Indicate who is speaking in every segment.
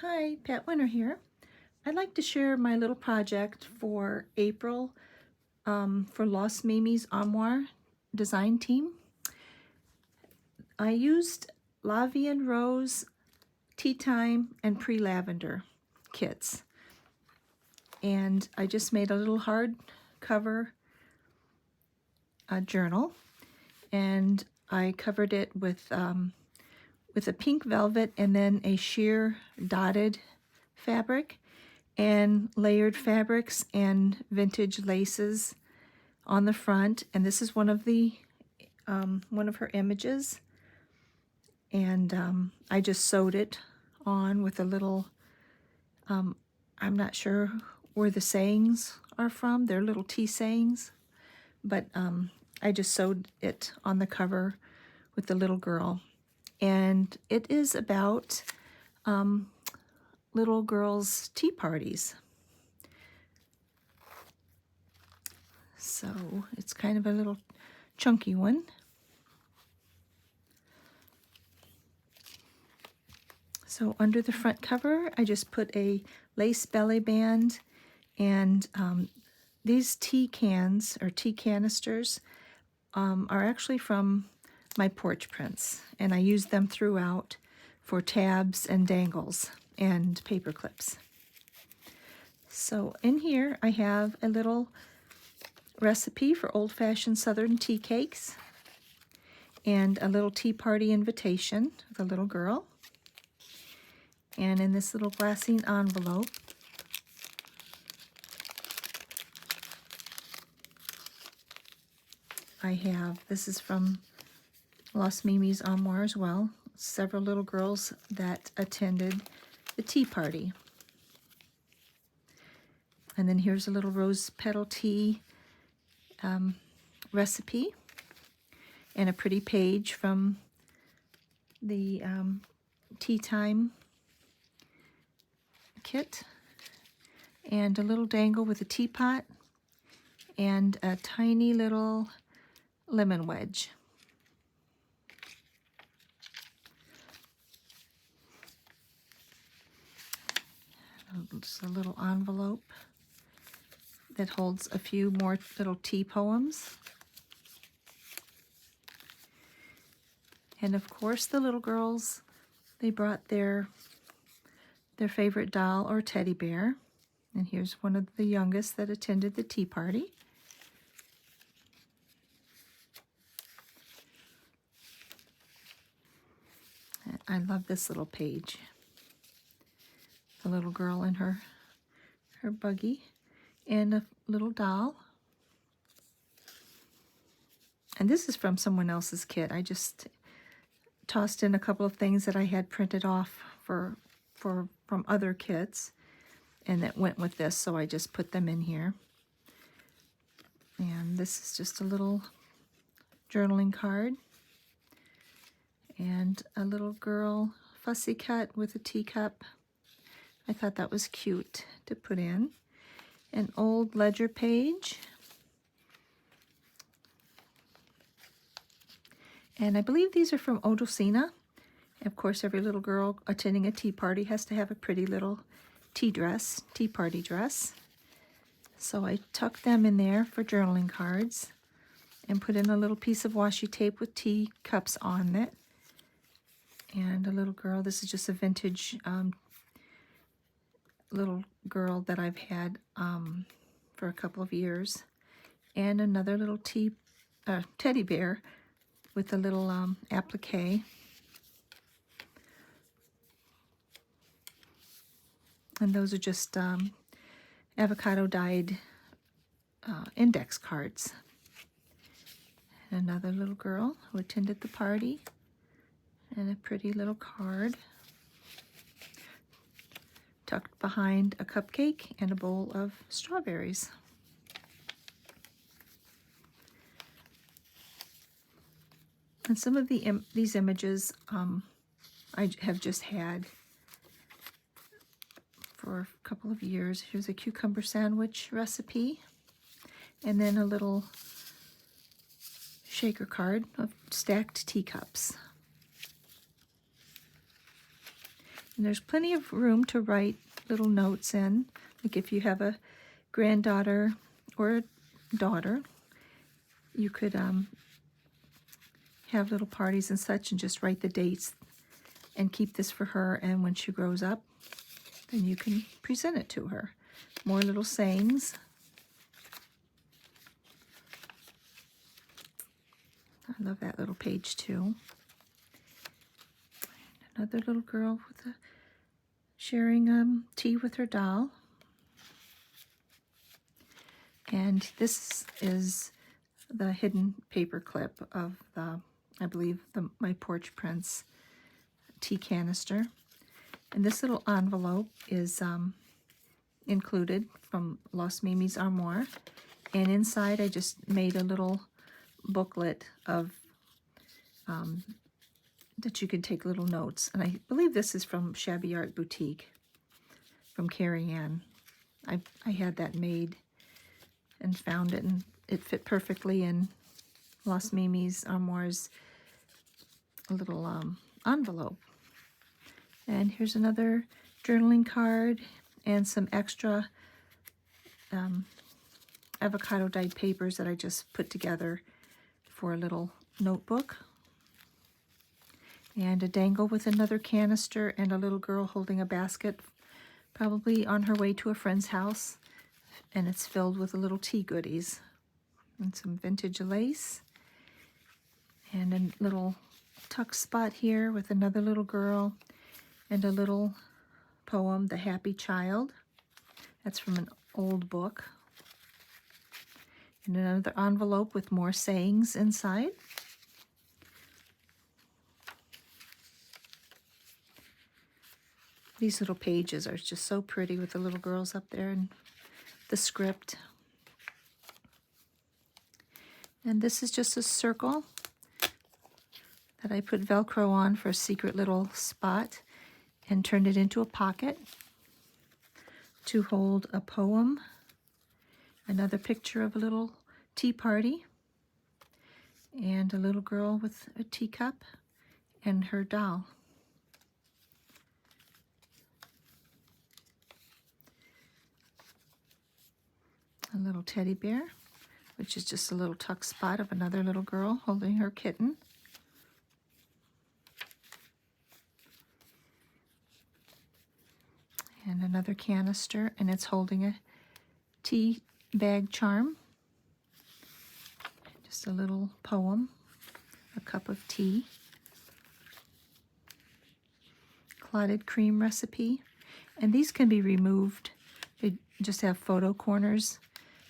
Speaker 1: Hi, Pat Winter here. I'd like to share my little project for April for Losmimisarmoire design team. I used La Vie en Rose, Tea Time, and Pre-Lavender kits. And I just made a little hardcover journal, and I covered it with a pink velvet and then a sheer dotted fabric and layered fabrics and vintage laces on the front. And this is one of her images, and I just sewed it on with a little I'm not sure where the sayings are from. They're little tea sayings, but I just sewed it on the cover with the little girl. And it is about little girls' tea parties. So it's kind of a little chunky one. So under the front cover, I just put a lace belly band, and these tea cans or tea canisters are actually from my porch prints, and I use them throughout for tabs and dangles and paper clips. So in here I have a little recipe for old-fashioned southern tea cakes and a little tea party invitation with a little girl. And in this little glassine envelope, I have, this is from Losmimisarmoire as well, several little girls that attended the tea party. And then here's a little rose petal tea recipe and a pretty page from the tea time kit, and a little dangle with a teapot and a tiny little lemon wedge. Just a little envelope that holds a few more little tea poems. And of course the little girls, they brought their favorite doll or teddy bear. And here's one of the youngest that attended the tea party. I love this little page. The little girl in her buggy and a little doll. And this is from someone else's kit. I just tossed in a couple of things that I had printed off from other kits, and that went with this, so I just put them in here. And this is just a little journaling card and a little girl fussy cut with a teacup. I thought that was cute to put in. An old ledger page. And I believe these are from Odocina. Of course, every little girl attending a tea party has to have a pretty little tea party dress. So I tucked them in there for journaling cards and put in a little piece of washi tape with tea cups on it. And a little girl, this is just a vintage little girl that I've had for a couple of years. And another little teddy bear with a little applique. And those are just avocado dyed index cards. And another little girl who attended the party, and a pretty little card tucked behind a cupcake and a bowl of strawberries. And some of these images I have just had for a couple of years. Here's a cucumber sandwich recipe, and then a little shaker card of stacked teacups. And there's plenty of room to write little notes in. Like if you have a granddaughter or a daughter, you could have little parties and such and just write the dates and keep this for her. And when she grows up, then you can present it to her. More little sayings. I love that little page too. Another little girl with sharing tea with her doll. And this is the hidden paper clip of the, I believe, my Porch Prince tea canister. And this little envelope is included from Losmimisarmoire. And inside I just made a little booklet of that you could take little notes. And I believe this is from Shabby Art Boutique from Carrie Ann. I had that made and found it, and it fit perfectly in Losmimisarmoire's little envelope. And here's another journaling card and some extra avocado dyed papers that I just put together for a little notebook. And a dangle with another canister and a little girl holding a basket, probably on her way to a friend's house. And it's filled with little tea goodies. And some vintage lace. And a little tuck spot here with another little girl. And a little poem, The Happy Child. That's from an old book. And another envelope with more sayings inside. These little pages are just so pretty with the little girls up there and the script. And this is just a circle that I put Velcro on for a secret little spot and turned it into a pocket to hold a poem, another picture of a little tea party, and a little girl with a teacup and her doll. A little teddy bear, which is just a little tuck spot of another little girl holding her kitten. And another canister, and it's holding a tea bag charm. Just a little poem, a cup of tea. Clotted cream recipe. And these can be removed. They just have photo corners.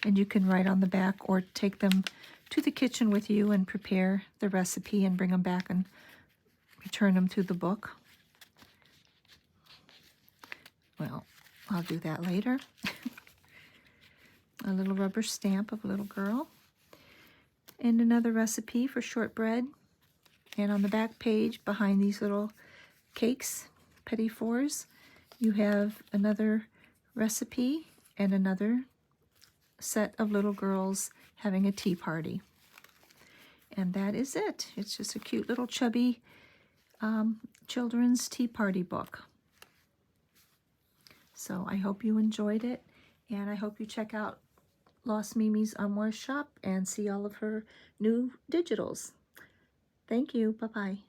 Speaker 1: And you can write on the back or take them to the kitchen with you and prepare the recipe and bring them back and return them to the book. Well, I'll do that later. A little rubber stamp of a little girl. And another recipe for shortbread. And on the back page, behind these little cakes, petit fours, you have another recipe and another set of little girls having a tea party. And that is it. It's just a cute little chubby children's tea party book. So I hope you enjoyed it, and I hope you check out Losmimisarmoire's shop and see all of her new digitals. Thank you. Bye-bye.